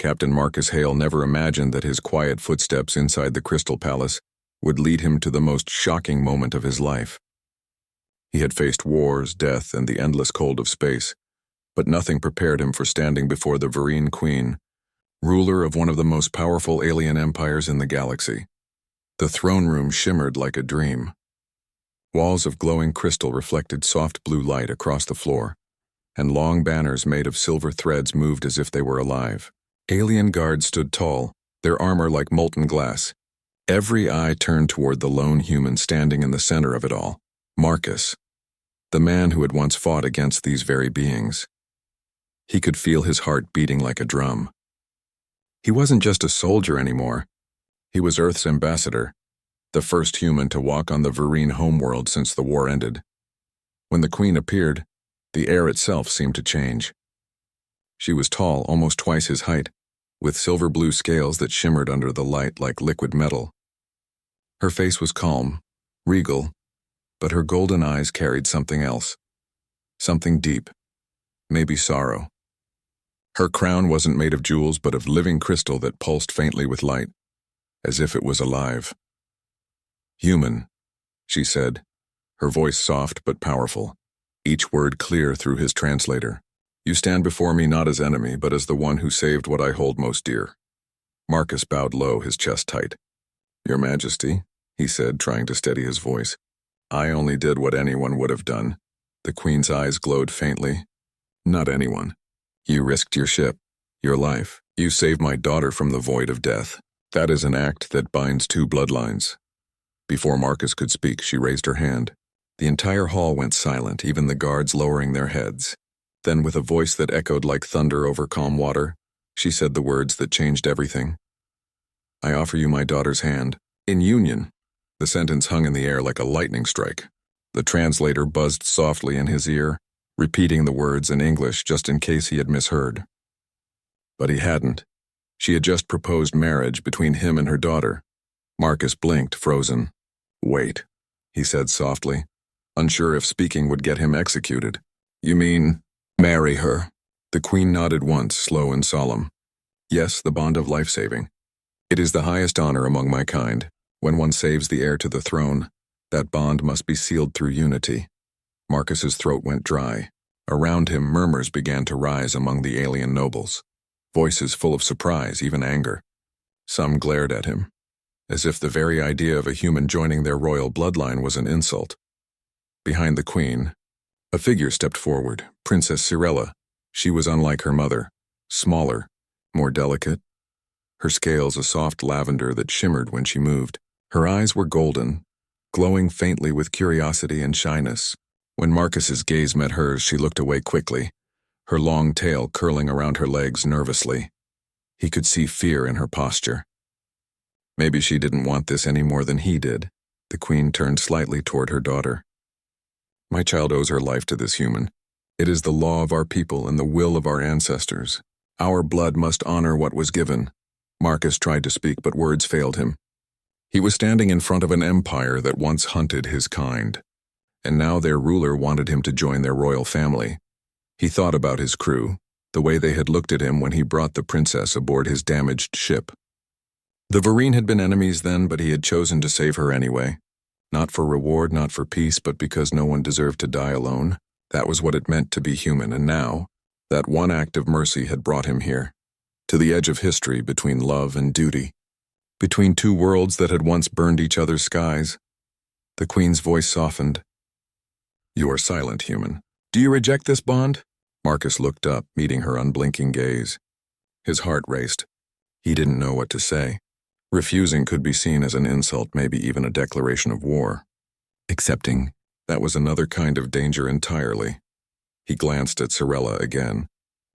Captain Marcus Hale never imagined that his quiet footsteps inside the Crystal Palace would lead him to the most shocking moment of his life. He had faced wars, death, and the endless cold of space, but nothing prepared him for standing before the Vereen Queen, ruler of one of the most powerful alien empires in the galaxy. The throne room shimmered like a dream. Walls of glowing crystal reflected soft blue light across the floor, and long banners made of silver threads moved as if they were alive. Alien guards stood tall, their armor like molten glass. Every eye turned toward the lone human standing in the center of it all, Marcus, the man who had once fought against these very beings. He could feel his heart beating like a drum. He wasn't just a soldier anymore. He was Earth's ambassador, the first human to walk on the Vereen homeworld since the war ended. When the Queen appeared, the air itself seemed to change. She was tall, almost twice his height, with silver blue scales that shimmered under the light like liquid metal. Her face was calm, regal, but her golden eyes carried something else. Something deep, maybe sorrow. Her crown wasn't made of jewels but of living crystal that pulsed faintly with light, as if it was alive. "Human," she said, her voice soft but powerful, each word clear through his translator. "You stand before me not as enemy, but as the one who saved what I hold most dear." Marcus bowed low, his chest tight. "Your Majesty," he said, trying to steady his voice. "I only did what anyone would have done." The Queen's eyes glowed faintly. "Not anyone. You risked your ship, your life. You saved my daughter from the void of death. That is an act that binds two bloodlines." Before Marcus could speak, she raised her hand. The entire hall went silent, even the guards lowering their heads. Then, with a voice that echoed like thunder over calm water, she said the words that changed everything. "I offer you my daughter's hand, in union." The sentence hung in the air like a lightning strike. The translator buzzed softly in his ear, repeating the words in English just in case he had misheard. But he hadn't. She had just proposed marriage between him and her daughter. Marcus blinked, frozen. "Wait," he said softly, unsure if speaking would get him executed. "You mean, marry her?" The Queen nodded once, slow and solemn. "Yes, the bond of life-saving. It is the highest honor among my kind. When one saves the heir to the throne, that bond must be sealed through unity." Marcus's throat went dry. Around him, murmurs began to rise among the alien nobles, voices full of surprise, even anger. Some glared at him, as if the very idea of a human joining their royal bloodline was an insult. Behind the Queen, a figure stepped forward, Princess Cirella. She was unlike her mother, smaller, more delicate. Her scales a soft lavender that shimmered when she moved. Her eyes were golden, glowing faintly with curiosity and shyness. When Marcus's gaze met hers, she looked away quickly, her long tail curling around her legs nervously. He could see fear in her posture. Maybe she didn't want this any more than he did. The Queen turned slightly toward her daughter. "My child owes her life to this human. It is the law of our people and the will of our ancestors. Our blood must honor what was given." Marcus tried to speak, but words failed him. He was standing in front of an empire that once hunted his kind, and now their ruler wanted him to join their royal family. He thought about his crew, the way they had looked at him when he brought the princess aboard his damaged ship. The Vereen had been enemies then, but he had chosen to save her anyway. Not for reward, not for peace, but because no one deserved to die alone. That was what it meant to be human, and now, that one act of mercy had brought him here, to the edge of history between love and duty, between two worlds that had once burned each other's skies. The Queen's voice softened. "You are silent, human. Do you reject this bond?" Marcus looked up, meeting her unblinking gaze. His heart raced. He didn't know what to say. Refusing could be seen as an insult, maybe even a declaration of war. Accepting, that was another kind of danger entirely. He glanced at Cirella again.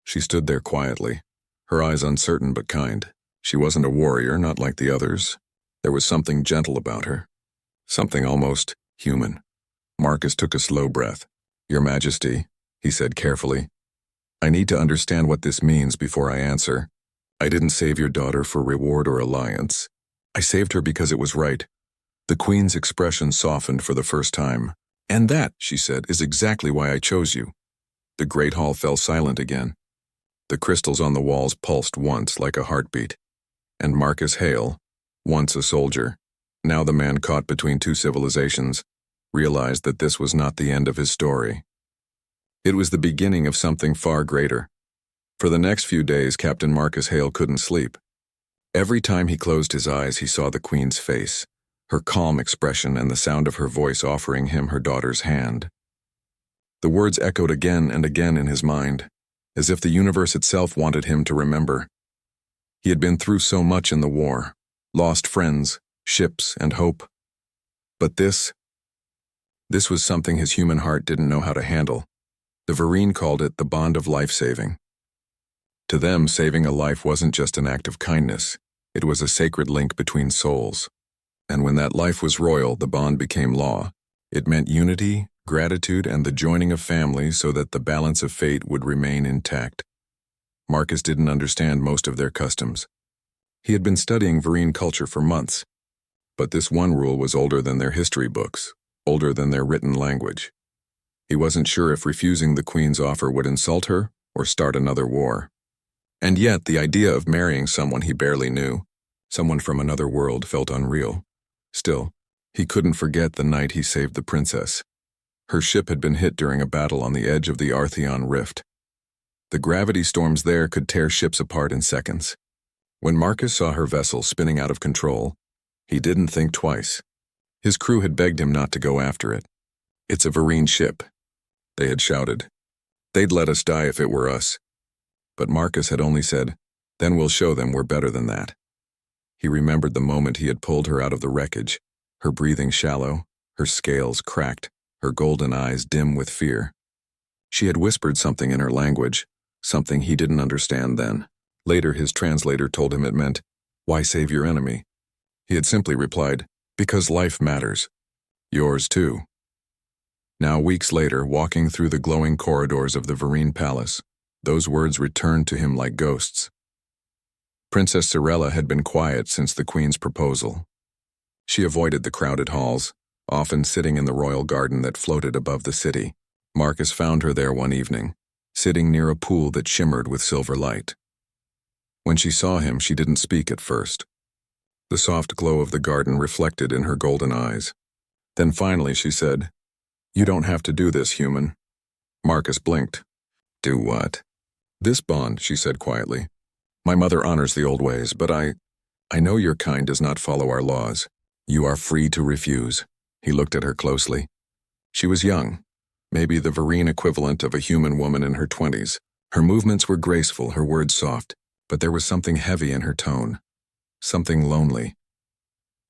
She stood there quietly, her eyes uncertain but kind. She wasn't a warrior, not like the others. There was something gentle about her, something almost human. Marcus took a slow breath. "Your Majesty," he said carefully, "I need to understand what this means before I answer. I didn't save your daughter for reward or alliance. I saved her because it was right." The Queen's expression softened for the first time. "And that," she said, "is exactly why I chose you." The Great Hall fell silent again. The crystals on the walls pulsed once like a heartbeat. And Marcus Hale, once a soldier, now the man caught between two civilizations, realized that this was not the end of his story. It was the beginning of something far greater. For the next few days, Captain Marcus Hale couldn't sleep. Every time he closed his eyes, he saw the Queen's face, her calm expression and the sound of her voice offering him her daughter's hand. The words echoed again and again in his mind, as if the universe itself wanted him to remember. He had been through so much in the war, lost friends, ships, and hope. But this was something his human heart didn't know how to handle. The Vereen called it the bond of life-saving. To them, saving a life wasn't just an act of kindness, it was a sacred link between souls. And when that life was royal, the bond became law. It meant unity, gratitude, and the joining of families so that the balance of fate would remain intact. Marcus didn't understand most of their customs. He had been studying Vereen culture for months, but this one rule was older than their history books, older than their written language. He wasn't sure if refusing the Queen's offer would insult her or start another war. And yet, the idea of marrying someone he barely knew, someone from another world, felt unreal. Still, he couldn't forget the night he saved the princess. Her ship had been hit during a battle on the edge of the Artheon Rift. The gravity storms there could tear ships apart in seconds. When Marcus saw her vessel spinning out of control, he didn't think twice. His crew had begged him not to go after it. "It's a Vereen ship," they had shouted. "They'd let us die if it were us." But Marcus had only said, "Then we'll show them we're better than that." He remembered the moment he had pulled her out of the wreckage, her breathing shallow, her scales cracked, her golden eyes dim with fear. She had whispered something in her language, something he didn't understand then. Later, his translator told him it meant, "Why save your enemy?" He had simply replied, "Because life matters. Yours too." Now, weeks later, walking through the glowing corridors of the Vereen Palace, those words returned to him like ghosts. Princess Sorella had been quiet since the Queen's proposal. She avoided the crowded halls, often sitting in the royal garden that floated above the city. Marcus found her there one evening, sitting near a pool that shimmered with silver light. When she saw him, she didn't speak at first. The soft glow of the garden reflected in her golden eyes. Then finally she said, "You don't have to do this, human." Marcus blinked. "Do what?" "This bond," she said quietly. "My mother honors the old ways, but I know your kind does not follow our laws. You are free to refuse." He looked at her closely. She was young, maybe the Vereen equivalent of a human woman in her 20s. Her movements were graceful, her words soft, but there was something heavy in her tone, something lonely.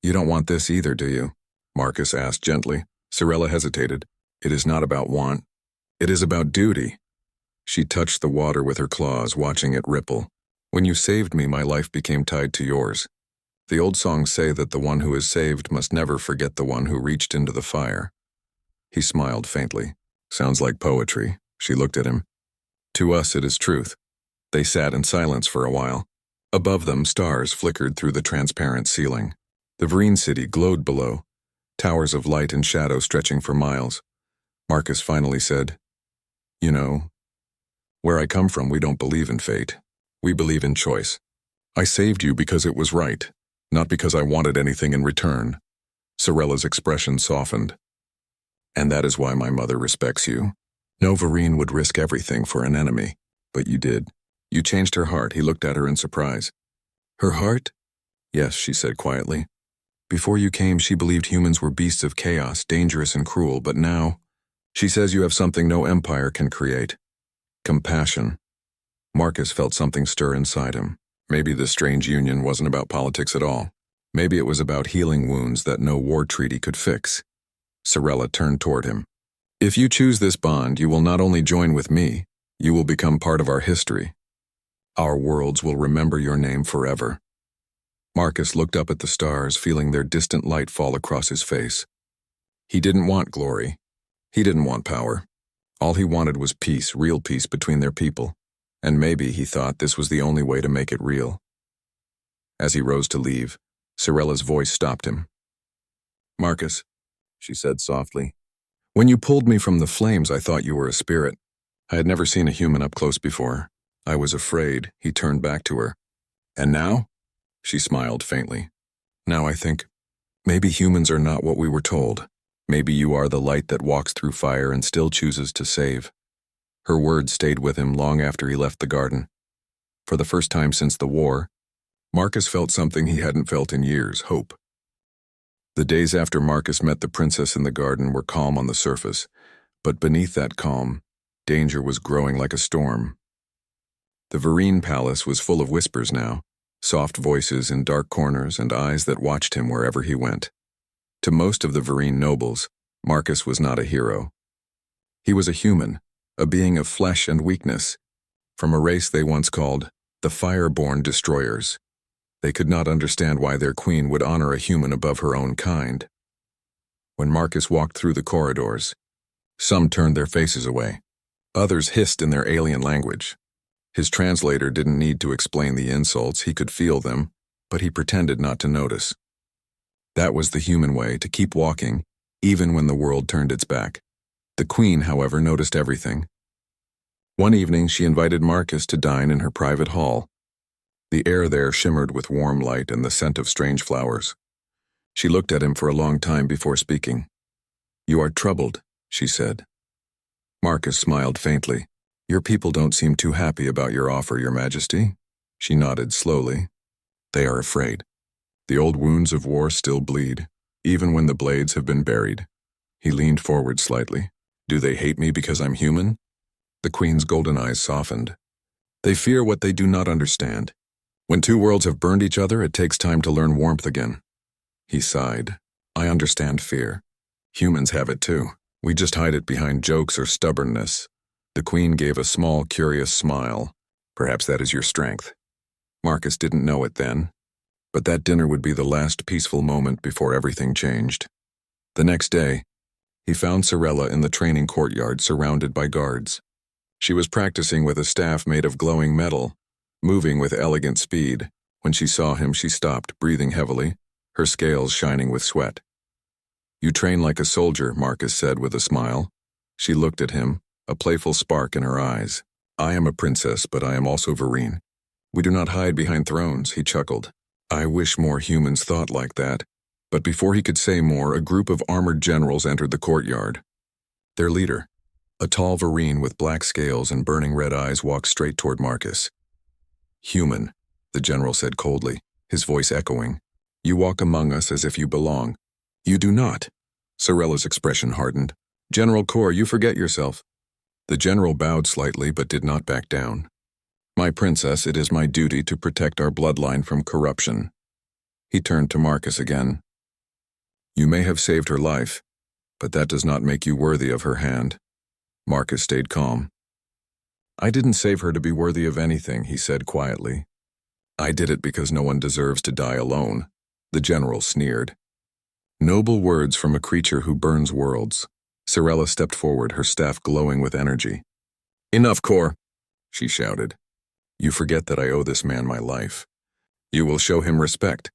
"You don't want this either, do you?" Marcus asked gently. Sorella hesitated. "It is not about want. It is about duty." She touched the water with her claws, watching it ripple. "When you saved me, my life became tied to yours. The old songs say that the one who is saved must never forget the one who reached into the fire." He smiled faintly. "Sounds like poetry." She looked at him. "To us it is truth." They sat in silence for a while. Above them, stars flickered through the transparent ceiling. The Vereen city glowed below, towers of light and shadow stretching for miles. Marcus finally said, "You know, where I come from, we don't believe in fate. We believe in choice. I saved you because it was right, not because I wanted anything in return." Sorella's expression softened. "And that is why my mother respects you. No Vereen would risk everything for an enemy, but you did. You changed her heart." He looked at her in surprise. "Her heart?" "Yes," she said quietly. "Before you came, she believed humans were beasts of chaos, dangerous and cruel, but now, she says you have something no empire can create. Compassion." Marcus felt something stir inside him. Maybe this strange union wasn't about politics at all. Maybe it was about healing wounds that no war treaty could fix. Sorella turned toward him. "If you choose this bond, you will not only join with me, you will become part of our history. Our worlds will remember your name forever." Marcus looked up at the stars, feeling their distant light fall across his face. He didn't want glory. He didn't want power. All he wanted was peace, real peace between their people. And maybe, he thought, this was the only way to make it real. As he rose to leave, Sorella's voice stopped him. "Marcus," she said softly, "when you pulled me from the flames, I thought you were a spirit. I had never seen a human up close before. I was afraid, he turned back to her. And now? She smiled faintly. Now I think, maybe humans are not what we were told. Maybe you are the light that walks through fire and still chooses to save. Her words stayed with him long after he left the garden. For the first time since the war, Marcus felt something he hadn't felt in years, hope. The days after Marcus met the princess in the garden were calm on the surface, but beneath that calm, danger was growing like a storm. The Vereen palace was full of whispers now, soft voices in dark corners and eyes that watched him wherever he went. To most of the Vereen nobles, Marcus was not a hero. He was a human, a being of flesh and weakness, from a race they once called the Fire-born Destroyers. They could not understand why their queen would honor a human above her own kind. When Marcus walked through the corridors, some turned their faces away. Others hissed in their alien language. His translator didn't need to explain the insults, he could feel them, but he pretended not to notice. That was the human way, to keep walking, even when the world turned its back. The queen, however, noticed everything. One evening, she invited Marcus to dine in her private hall. The air there shimmered with warm light and the scent of strange flowers. She looked at him for a long time before speaking. "You are troubled," she said. Marcus smiled faintly. "Your people don't seem too happy about your offer, Your Majesty." She nodded slowly. "They are afraid. The old wounds of war still bleed, even when the blades have been buried." He leaned forward slightly. "Do they hate me because I'm human?" The queen's golden eyes softened. "They fear what they do not understand. When two worlds have burned each other, it takes time to learn warmth again." He sighed. "I understand fear. Humans have it too. We just hide it behind jokes or stubbornness." The queen gave a small, curious smile. "Perhaps that is your strength." Marcus didn't know it then, but that dinner would be the last peaceful moment before everything changed. The next day, he found Sorella in the training courtyard surrounded by guards. She was practicing with a staff made of glowing metal, moving with elegant speed. When she saw him, she stopped, breathing heavily, her scales shining with sweat. "You train like a soldier," Marcus said with a smile. She looked at him, a playful spark in her eyes. "I am a princess, but I am also Vereen. We do not hide behind thrones," he chuckled. "I wish more humans thought like that." But before he could say more, a group of armored generals entered the courtyard. Their leader, a tall Vereen with black scales and burning red eyes, walked straight toward Marcus. "Human," the general said coldly, his voice echoing. "You walk among us as if you belong. You do not." Sorella's expression hardened. "General Kor, you forget yourself." The general bowed slightly but did not back down. "My princess, it is my duty to protect our bloodline from corruption." He turned to Marcus again. "You may have saved her life, but that does not make you worthy of her hand." Marcus stayed calm. "I didn't save her to be worthy of anything," he said quietly. "I did it because no one deserves to die alone." The general sneered. Noble words from a creature who burns worlds. Sorella stepped forward, her staff glowing with energy. "Enough, Kor," she shouted. "You forget that I owe this man my life. You will show him respect."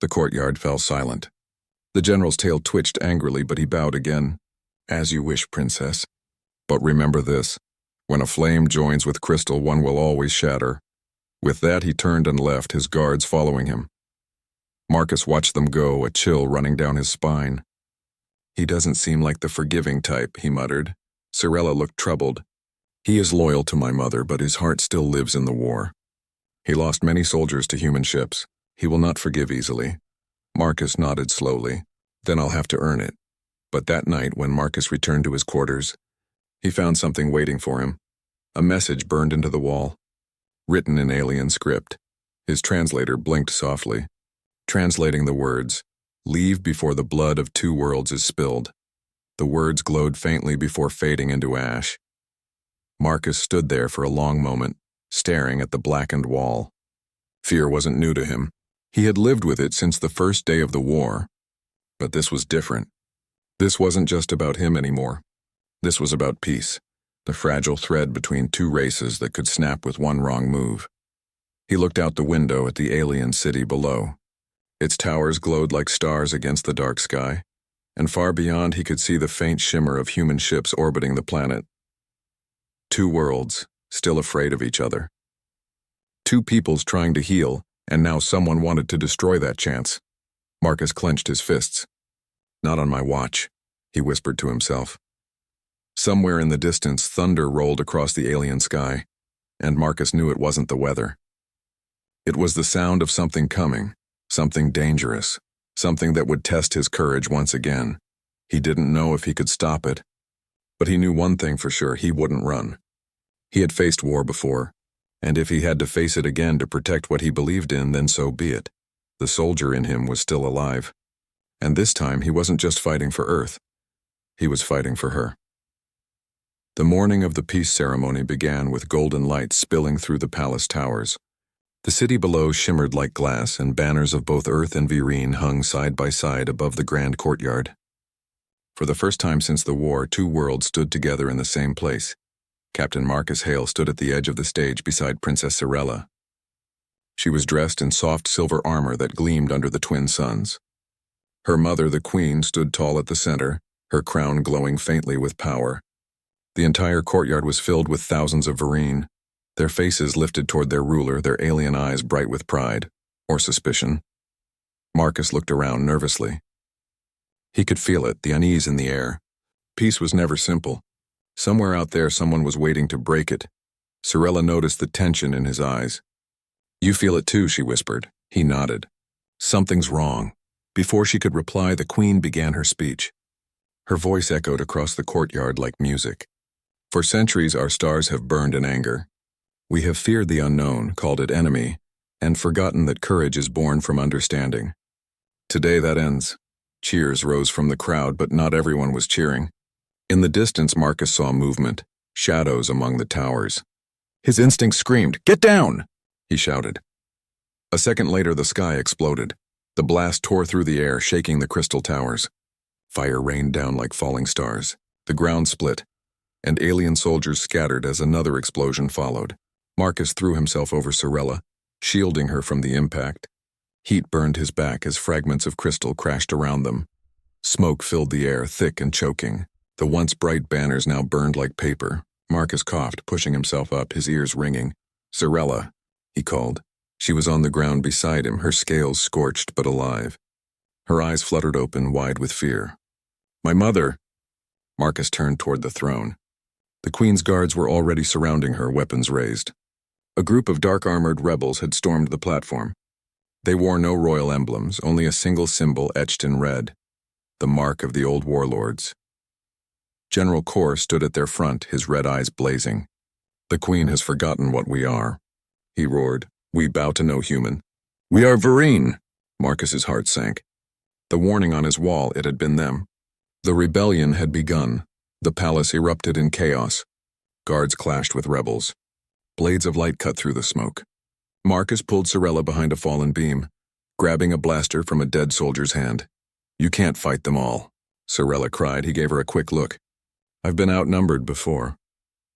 The courtyard fell silent. The general's tail twitched angrily, but he bowed again. "As you wish, princess. But remember this. When a flame joins with crystal, one will always shatter." With that, he turned and left, his guards following him. Marcus watched them go, a chill running down his spine. "He doesn't seem like the forgiving type," he muttered. Sorella looked troubled. "He is loyal to my mother, but his heart still lives in the war. He lost many soldiers to human ships. He will not forgive easily." Marcus nodded slowly. "Then I'll have to earn it." But that night, when Marcus returned to his quarters, he found something waiting for him. A message burned into the wall, written in alien script. His translator blinked softly, translating the words, "Leave before the blood of two worlds is spilled." The words glowed faintly before fading into ash. Marcus stood there for a long moment, staring at the blackened wall. Fear wasn't new to him. He had lived with it since the first day of the war. But this was different. This wasn't just about him anymore. This was about peace, the fragile thread between two races that could snap with one wrong move. He looked out the window at the alien city below. Its towers glowed like stars against the dark sky, and far beyond he could see the faint shimmer of human ships orbiting the planet. Two worlds, still afraid of each other. Two peoples trying to heal, and now someone wanted to destroy that chance. Marcus clenched his fists. Not on my watch, he whispered to himself. Somewhere in the distance, thunder rolled across the alien sky, and Marcus knew it wasn't the weather. It was the sound of something coming, something dangerous, something that would test his courage once again. He didn't know if he could stop it, but he knew one thing for sure: he wouldn't run. He had faced war before, and if he had to face it again to protect what he believed in, then so be it. The soldier in him was still alive. And this time he wasn't just fighting for Earth. He was fighting for her. The morning of the peace ceremony began with golden light spilling through the palace towers. The city below shimmered like glass, and banners of both Earth and Virene hung side by side above the grand courtyard. For the first time since the war, two worlds stood together in the same place. Captain Marcus Hale stood at the edge of the stage beside Princess Sorella. She was dressed in soft silver armor that gleamed under the twin suns. Her mother, the queen, stood tall at the center, her crown glowing faintly with power. The entire courtyard was filled with thousands of Virene, their faces lifted toward their ruler, their alien eyes bright with pride, or suspicion. Marcus looked around nervously. He could feel it, the unease in the air. Peace was never simple. Somewhere out there someone was waiting to break it. Sorella noticed the tension in his eyes. "You feel it too," she whispered. He nodded. "Something's wrong." Before she could reply, the queen began her speech. Her voice echoed across the courtyard like music. "For centuries our stars have burned in anger. We have feared the unknown, called it enemy, and forgotten that courage is born from understanding. Today that ends." Cheers rose from the crowd, but not everyone was cheering. In the distance, Marcus saw movement, shadows among the towers. His instinct screamed, "Get down!" he shouted. A second later, the sky exploded. The blast tore through the air, shaking the crystal towers. Fire rained down like falling stars. The ground split, and alien soldiers scattered as another explosion followed. Marcus threw himself over Sorella, shielding her from the impact. Heat burned his back as fragments of crystal crashed around them. Smoke filled the air, thick and choking. The once bright banners now burned like paper. Marcus coughed, pushing himself up, his ears ringing. "Sorella," he called. She was on the ground beside him, her scales scorched but alive. Her eyes fluttered open, wide with fear. "My mother!" Marcus turned toward the throne. The queen's guards were already surrounding her, weapons raised. A group of dark-armored rebels had stormed the platform. They wore no royal emblems, only a single symbol etched in red, the mark of the old warlords. General Kor stood at their front, his red eyes blazing. "The queen has forgotten what we are," he roared. "We bow to no human." "We are Virene!" Marcus's heart sank. The warning on his wall, it had been them. The rebellion had begun. The palace erupted in chaos. Guards clashed with rebels. Blades of light cut through the smoke. Marcus pulled Sorella behind a fallen beam, grabbing a blaster from a dead soldier's hand. "You can't fight them all," Sorella cried. He gave her a quick look. "I've been outnumbered before."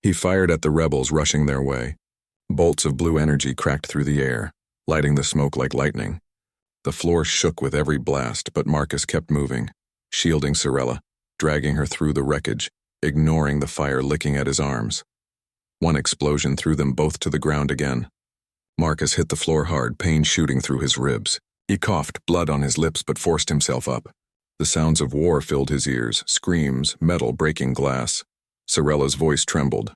He fired at the rebels rushing their way. Bolts of blue energy cracked through the air, lighting the smoke like lightning. The floor shook with every blast, but Marcus kept moving, shielding Sorella, dragging her through the wreckage, ignoring the fire licking at his arms. One explosion threw them both to the ground again. Marcus hit the floor hard, pain shooting through his ribs. He coughed, blood on his lips, but forced himself up. The sounds of war filled his ears, screams, metal breaking glass. Sorella's voice trembled.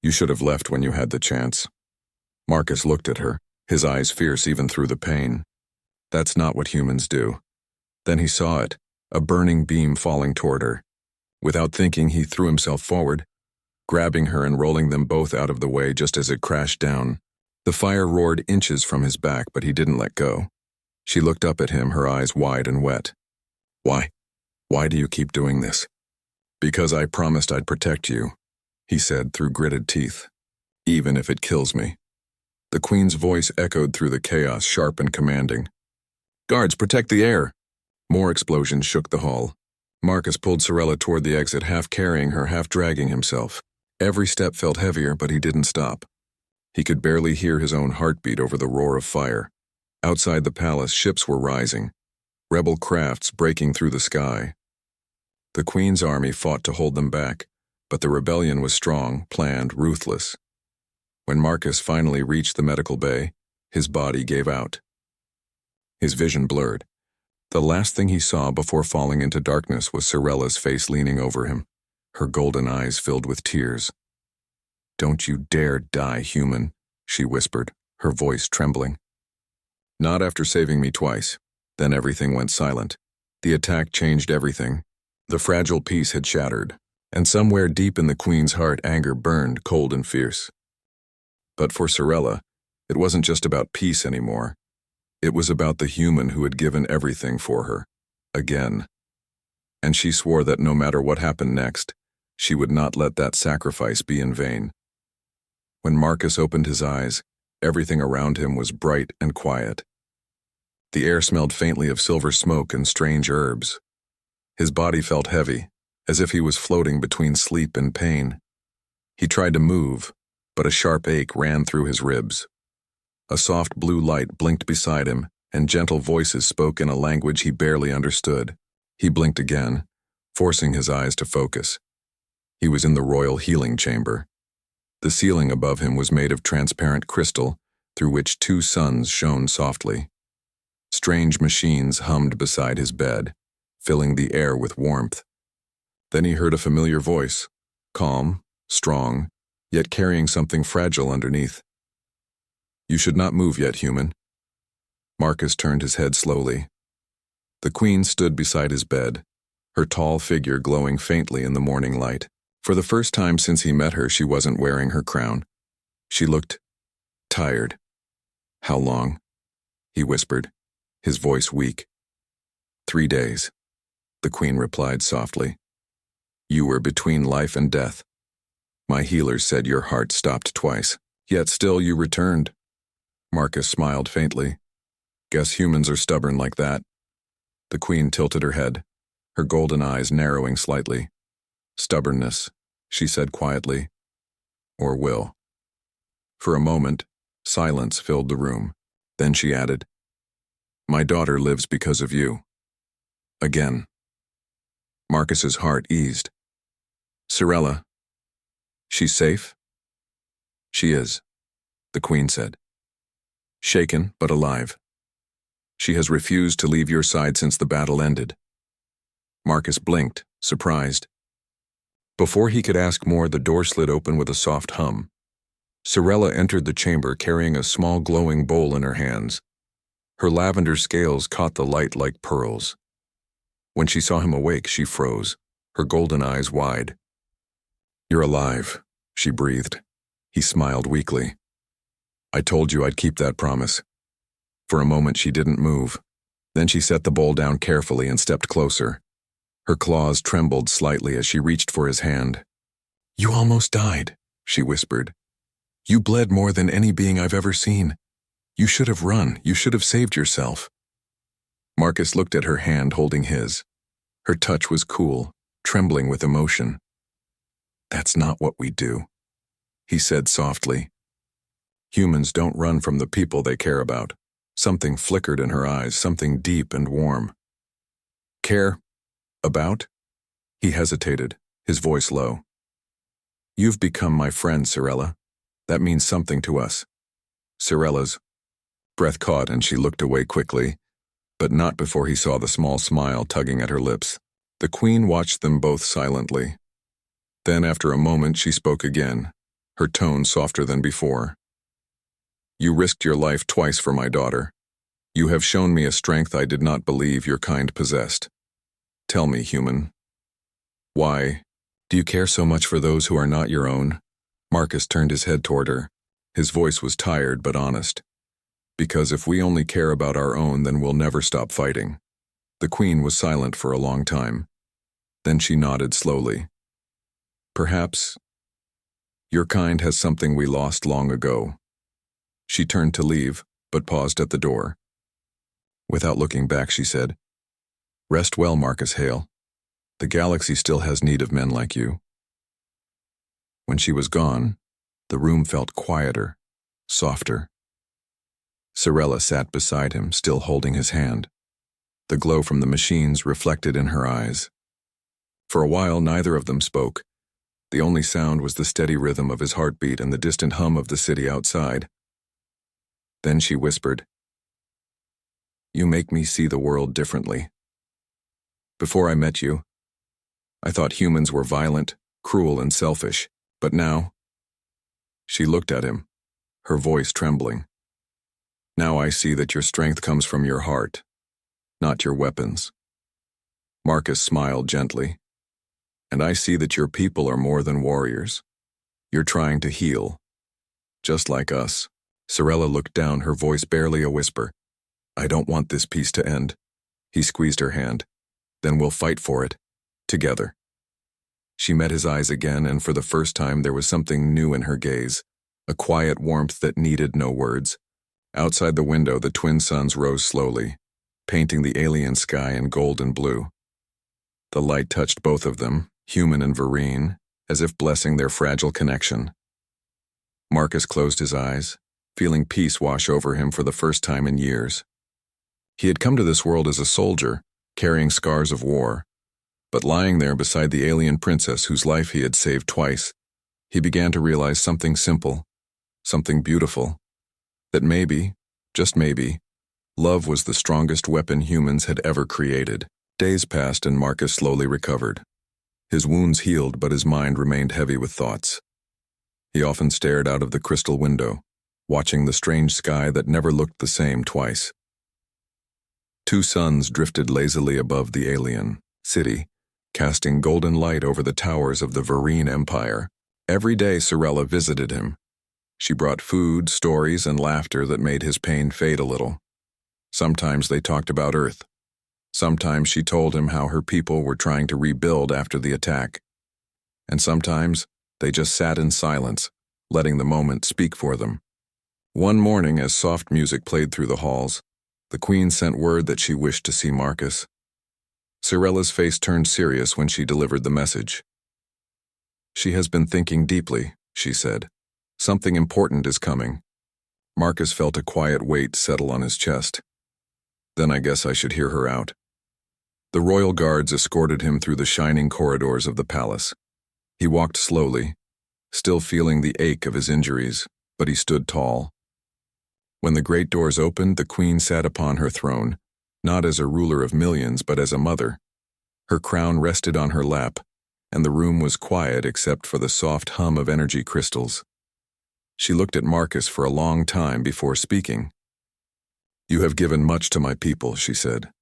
"You should have left when you had the chance." Marcus looked at her, his eyes fierce even through the pain. That's not what humans do. Then he saw it, a burning beam falling toward her. Without thinking, he threw himself forward, grabbing her and rolling them both out of the way just as it crashed down. The fire roared inches from his back, but he didn't let go. She looked up at him, her eyes wide and wet. "Why? Why do you keep doing this?" "Because I promised I'd protect you," he said through gritted teeth. "Even if it kills me." The queen's voice echoed through the chaos, sharp and commanding. "Guards, protect the air!" More explosions shook the hall. Marcus pulled Sorella toward the exit, half carrying her, half dragging himself. Every step felt heavier, but he didn't stop. He could barely hear his own heartbeat over the roar of fire. Outside the palace, ships were rising, rebel crafts breaking through the sky. The queen's army fought to hold them back, but the rebellion was strong, planned, ruthless. When Marcus finally reached the medical bay, his body gave out. His vision blurred. The last thing he saw before falling into darkness was Sirella's face leaning over him, her golden eyes filled with tears. "Don't you dare die, human," she whispered, her voice trembling. "Not after saving me twice." Then everything went silent. The attack changed everything. The fragile peace had shattered, and somewhere deep in the Queen's heart anger burned cold and fierce. But for Sirella, it wasn't just about peace anymore. It was about the human who had given everything for her, again. And she swore that no matter what happened next, she would not let that sacrifice be in vain. When Marcus opened his eyes, everything around him was bright and quiet. The air smelled faintly of silver smoke and strange herbs. His body felt heavy, as if he was floating between sleep and pain. He tried to move, but a sharp ache ran through his ribs. A soft blue light blinked beside him, and gentle voices spoke in a language he barely understood. He blinked again, forcing his eyes to focus. He was in the royal healing chamber. The ceiling above him was made of transparent crystal, through which two suns shone softly. Strange machines hummed beside his bed, filling the air with warmth. Then he heard a familiar voice, calm, strong, yet carrying something fragile underneath. "You should not move yet, human." Marcus turned his head slowly. The Queen stood beside his bed, her tall figure glowing faintly in the morning light. For the first time since he met her, she wasn't wearing her crown. She looked tired. "How long?" he whispered, his voice weak. 3 days, the Queen replied softly. "You were between life and death. My healers said your heart stopped twice, yet still you returned." Marcus smiled faintly. "Guess humans are stubborn like that." The Queen tilted her head, her golden eyes narrowing slightly. "Stubbornness," she said quietly, "or will." For a moment, silence filled the room. Then she added, "My daughter lives because of you." Again. Marcus's heart eased. "Sirella, she's safe?" "She is," the Queen said. "Shaken, but alive. She has refused to leave your side since the battle ended." Marcus blinked, surprised. Before he could ask more, the door slid open with a soft hum. Sirella entered the chamber carrying a small glowing bowl in her hands. Her lavender scales caught the light like pearls. When she saw him awake, she froze, her golden eyes wide. "You're alive," she breathed. He smiled weakly. "I told you I'd keep that promise." For a moment she didn't move. Then she set the bowl down carefully and stepped closer. Her claws trembled slightly as she reached for his hand. "You almost died," she whispered. "You bled more than any being I've ever seen. You should have run. You should have saved yourself." Marcus looked at her hand holding his. Her touch was cool, trembling with emotion. "That's not what we do," he said softly. "Humans don't run from the people they care about." Something flickered in her eyes, something deep and warm. "Care? About?" He hesitated, his voice low. "You've become my friend, Sirella. That means something to us." Sirella's breath caught and she looked away quickly, but not before he saw the small smile tugging at her lips. The Queen watched them both silently. Then, after a moment, she spoke again, her tone softer than before. "You risked your life twice for my daughter. You have shown me a strength I did not believe your kind possessed. Tell me, human, why do you care so much for those who are not your own?" Marcus turned his head toward her. His voice was tired but honest. "Because if we only care about our own, then we'll never stop fighting." The Queen was silent for a long time. Then she nodded slowly. "Perhaps your kind has something we lost long ago." She turned to leave, but paused at the door. Without looking back, she said, "Rest well, Marcus Hale. The galaxy still has need of men like you." When she was gone, the room felt quieter, softer. Sirella sat beside him, still holding his hand. The glow from the machines reflected in her eyes. For a while, neither of them spoke. The only sound was the steady rhythm of his heartbeat and the distant hum of the city outside. Then she whispered, "You make me see the world differently. Before I met you, I thought humans were violent, cruel, and selfish, but now—" She looked at him, her voice trembling. "Now I see that your strength comes from your heart, not your weapons." Marcus smiled gently. "And I see that your people are more than warriors. You're trying to heal. Just like us." Sorella looked down, her voice barely a whisper. "I don't want this peace to end." He squeezed her hand. "Then we'll fight for it. Together." She met his eyes again, and for the first time there was something new in her gaze, a quiet warmth that needed no words. Outside the window, the twin suns rose slowly, painting the alien sky in gold and blue. The light touched both of them, human and Vereen, as if blessing their fragile connection. Marcus closed his eyes, feeling peace wash over him for the first time in years. He had come to this world as a soldier, carrying scars of war, but lying there beside the alien princess whose life he had saved twice, he began to realize something simple, something beautiful, that maybe, just maybe, love was the strongest weapon humans had ever created. Days passed and Marcus slowly recovered. His wounds healed, but his mind remained heavy with thoughts. He often stared out of the crystal window, watching the strange sky that never looked the same twice. Two suns drifted lazily above the alien city, casting golden light over the towers of the Vereen Empire. Every day Sorella visited him. She brought food, stories, and laughter that made his pain fade a little. Sometimes they talked about Earth. Sometimes she told him how her people were trying to rebuild after the attack. And sometimes they just sat in silence, letting the moment speak for them. One morning, as soft music played through the halls, the Queen sent word that she wished to see Marcus. Sorella's face turned serious when she delivered the message. "She has been thinking deeply," she said. "Something important is coming." Marcus felt a quiet weight settle on his chest. "Then I guess I should hear her out." The royal guards escorted him through the shining corridors of the palace. He walked slowly, still feeling the ache of his injuries, but he stood tall. When the great doors opened, the Queen sat upon her throne, not as a ruler of millions, but as a mother. Her crown rested on her lap, and the room was quiet except for the soft hum of energy crystals. She looked at Marcus for a long time before speaking. "You have given much to my people," she said.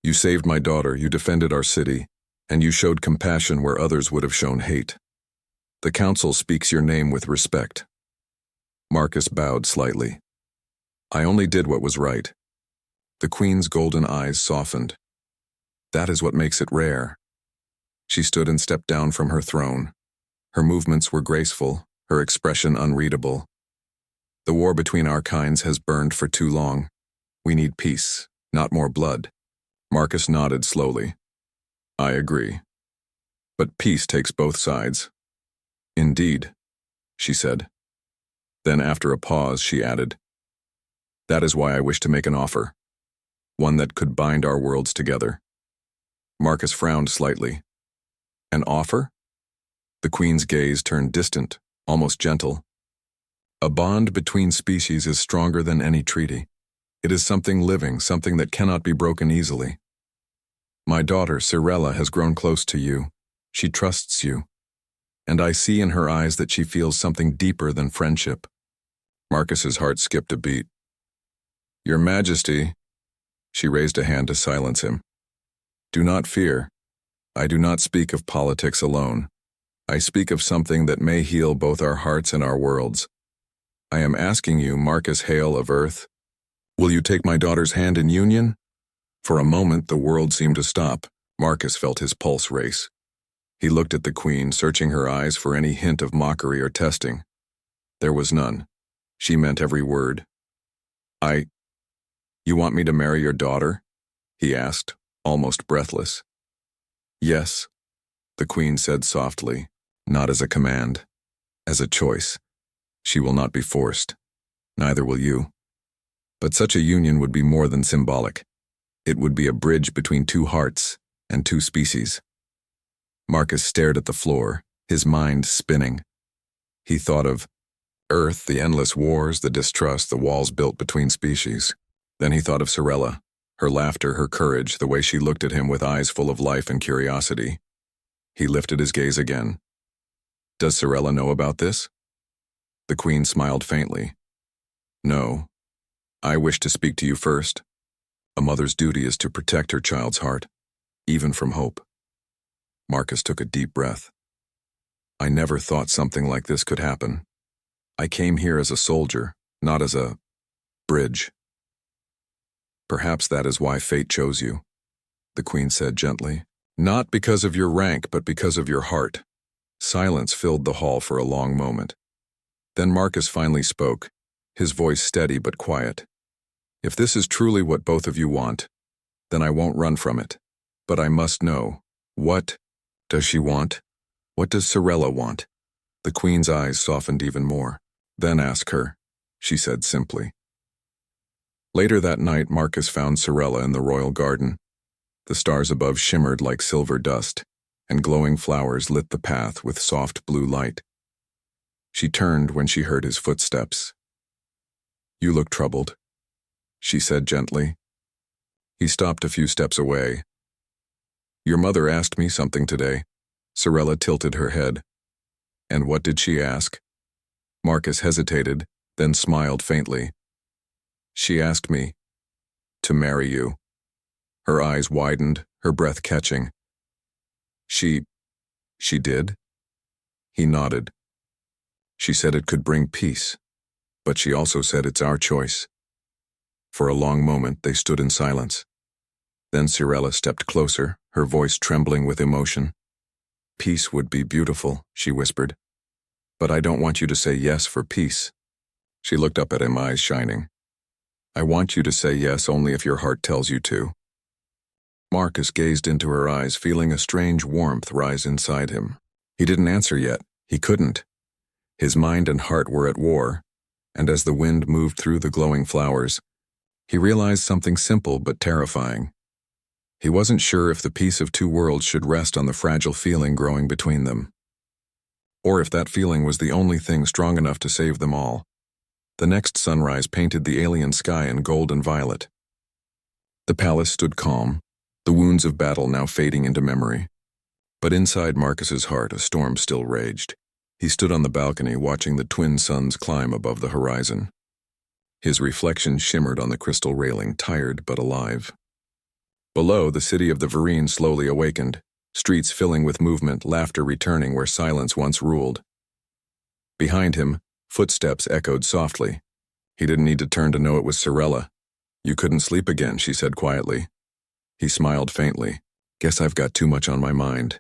"You saved my daughter, you defended our city, and you showed compassion where others would have shown hate. The council speaks your name with respect." Marcus bowed slightly. "I only did what was right." The Queen's golden eyes softened. "That is what makes it rare." She stood and stepped down from her throne. Her movements were graceful, her expression unreadable. "The war between our kinds has burned for too long. We need peace, not more blood." Marcus nodded slowly. "I agree. But peace takes both sides." "Indeed," she said. Then after a pause, she added, "That is why I wish to make an offer. One that could bind our worlds together." Marcus frowned slightly. "An offer?" The Queen's gaze turned distant, almost gentle. "A bond between species is stronger than any treaty. It is something living, something that cannot be broken easily. My daughter, Sorella, has grown close to you. She trusts you. And I see in her eyes that she feels something deeper than friendship." Marcus's heart skipped a beat. "Your Majesty," she raised a hand to silence him. "Do not fear. I do not speak of politics alone. I speak of something that may heal both our hearts and our worlds. I am asking you, Marcus Hale of Earth, will you take my daughter's hand in union?" For a moment, the world seemed to stop. Marcus felt his pulse race. He looked at the Queen, searching her eyes for any hint of mockery or testing. There was none. She meant every word. You want me to marry your daughter?" he asked, almost breathless. "Yes," the Queen said softly, not as a command, as a choice. "She will not be forced. Neither will you. But such a union would be more than symbolic. It would be a bridge between two hearts and two species." Marcus stared at the floor, his mind spinning. He thought of Earth, the endless wars, the distrust, the walls built between species. Then he thought of Sorella, her laughter, her courage, the way she looked at him with eyes full of life and curiosity. He lifted his gaze again. Does Sorella know about this? The Queen smiled faintly. No. I wish to speak to you first. A mother's duty is to protect her child's heart, even from hope. Marcus took a deep breath. I never thought something like this could happen. I came here as a soldier, not as a bridge. Perhaps that is why fate chose you, the Queen said gently. Not because of your rank, but because of your heart. Silence filled the hall for a long moment. Then Marcus finally spoke, his voice steady but quiet. If this is truly what both of you want, then I won't run from it. But I must know, what does she want? What does Sorella want? The Queen's eyes softened even more. Then ask her, she said simply. Later that night, Marcus found Sorella in the royal garden. The stars above shimmered like silver dust, and glowing flowers lit the path with soft blue light. She turned when she heard his footsteps. You look troubled, she said gently. He stopped a few steps away. Your mother asked me something today. Sorella tilted her head. And what did she ask? Marcus hesitated, then smiled faintly. She asked me to marry you. Her eyes widened, her breath catching. She did? He nodded. She said it could bring peace, but she also said it's our choice. For a long moment, they stood in silence. Then Sorella stepped closer, her voice trembling with emotion. Peace would be beautiful, she whispered. But I don't want you to say yes for peace. She looked up at him, eyes shining. I want you to say yes only if your heart tells you to. Marcus gazed into her eyes, feeling a strange warmth rise inside him. He didn't answer yet. He couldn't. His mind and heart were at war, and as the wind moved through the glowing flowers, he realized something simple but terrifying. He wasn't sure if the peace of two worlds should rest on the fragile feeling growing between them, or if that feeling was the only thing strong enough to save them all. The next sunrise painted the alien sky in gold and violet. The palace stood calm, the wounds of battle now fading into memory. But inside Marcus's heart, a storm still raged. He stood on the balcony watching the twin suns climb above the horizon. His reflection shimmered on the crystal railing, tired but alive. Below, the city of the Vereen slowly awakened, streets filling with movement, laughter returning where silence once ruled. Behind him, footsteps echoed softly. He didn't need to turn to know it was Sorella. You couldn't sleep again, she said quietly. He smiled faintly. Guess I've got too much on my mind.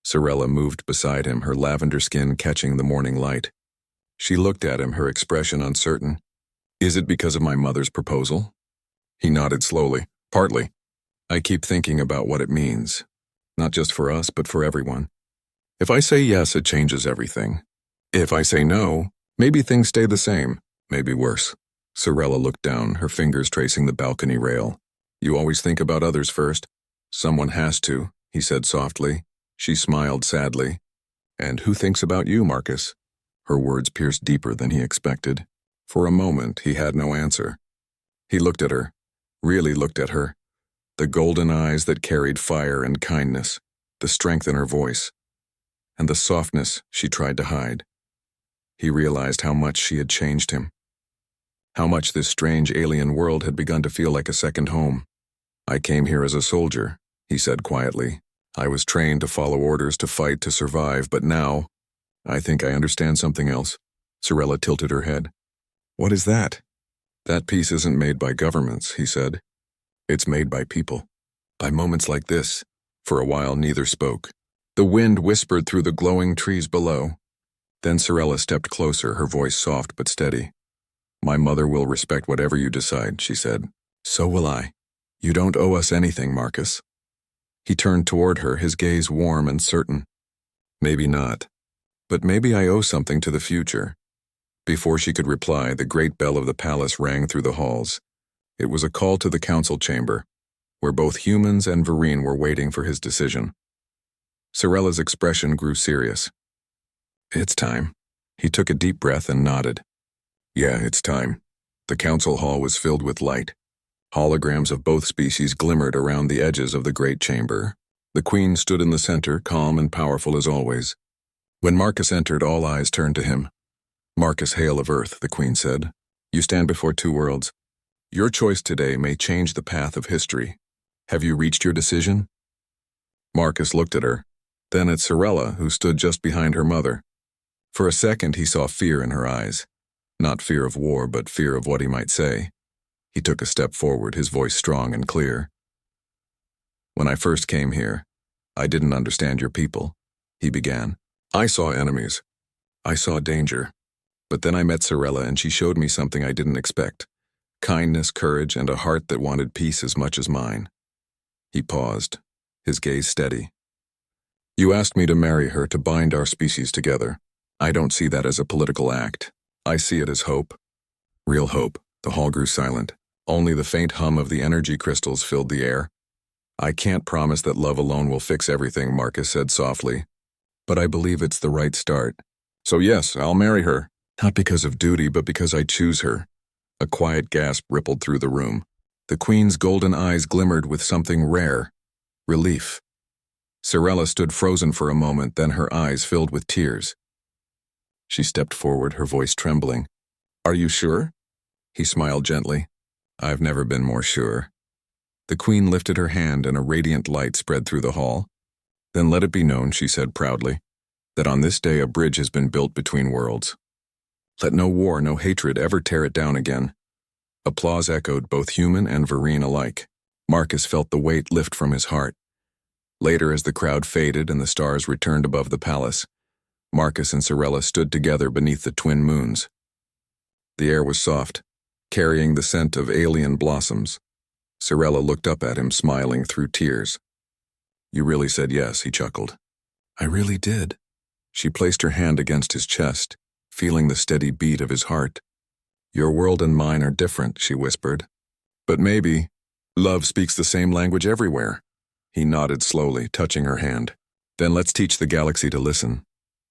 Sorella moved beside him, her lavender skin catching the morning light. She looked at him, her expression uncertain. Is it because of my mother's proposal? He nodded slowly. Partly. I keep thinking about what it means. Not just for us, but for everyone. If I say yes, it changes everything. If I say no, maybe things stay the same, maybe worse. Sorella looked down, her fingers tracing the balcony rail. You always think about others first. Someone has to, he said softly. She smiled sadly. And who thinks about you, Marcus? Her words pierced deeper than he expected. For a moment, he had no answer. He looked at her, really looked at her. The golden eyes that carried fire and kindness, the strength in her voice, and the softness she tried to hide. He realized how much she had changed him. How much this strange alien world had begun to feel like a second home. I came here as a soldier, he said quietly. I was trained to follow orders, to fight, to survive, but now, I think I understand something else. Sorella tilted her head. What is that? That peace isn't made by governments, he said. It's made by people. By moments like this. For a while, neither spoke. The wind whispered through the glowing trees below. Then Sorella stepped closer, her voice soft but steady. My mother will respect whatever you decide, she said. So will I. You don't owe us anything, Marcus. He turned toward her, his gaze warm and certain. Maybe not. But maybe I owe something to the future. Before she could reply, the great bell of the palace rang through the halls. It was a call to the council chamber, where both humans and Vereen were waiting for his decision. Sorella's expression grew serious. It's time. He took a deep breath and nodded. Yeah, it's time. The council hall was filled with light. Holograms of both species glimmered around the edges of the great chamber. The queen stood in the center, calm and powerful as always. When Marcus entered, all eyes turned to him. Marcus, Hale of Earth, the queen said. You stand before two worlds. Your choice today may change the path of history. Have you reached your decision? Marcus looked at her, then at Sorella, who stood just behind her mother. For a second, he saw fear in her eyes. Not fear of war, but fear of what he might say. He took a step forward, his voice strong and clear. When I first came here, I didn't understand your people, he began. I saw enemies. I saw danger. But then I met Sorella and she showed me something I didn't expect. Kindness, courage, and a heart that wanted peace as much as mine. He paused, his gaze steady. You asked me to marry her to bind our species together. I don't see that as a political act. I see it as hope. Real hope. The hall grew silent. Only the faint hum of the energy crystals filled the air. I can't promise that love alone will fix everything, Marcus said softly. But I believe it's the right start. So yes, I'll marry her. Not because of duty, but because I choose her. A quiet gasp rippled through the room. The queen's golden eyes glimmered with something rare. Relief. Sorella stood frozen for a moment, then her eyes filled with tears. She stepped forward, her voice trembling. Are you sure? He smiled gently. I've never been more sure. The queen lifted her hand and a radiant light spread through the hall. Then let it be known, she said proudly, that on this day a bridge has been built between worlds. Let no war, no hatred ever tear it down again. Applause echoed, both human and Vereen alike. Marcus felt the weight lift from his heart. Later, as the crowd faded and the stars returned above the palace, Marcus and Sorella stood together beneath the twin moons. The air was soft, carrying the scent of alien blossoms. Sorella looked up at him, smiling through tears. You really said yes, he chuckled. I really did. She placed her hand against his chest, feeling the steady beat of his heart. Your world and mine are different, she whispered. But maybe love speaks the same language everywhere. He nodded slowly, touching her hand. Then let's teach the galaxy to listen.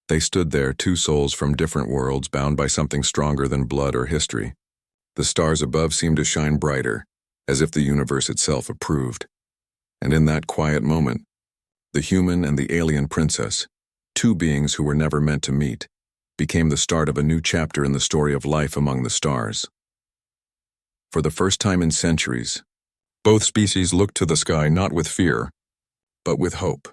They stood there, two souls from different worlds, bound by something stronger than blood or history. The stars above seemed to shine brighter, as if the universe itself approved. And in that quiet moment, the human and the alien princess, two beings who were never meant to meet, became the start of a new chapter in the story of life among the stars. For the first time in centuries, both species looked to the sky not with fear, but with hope.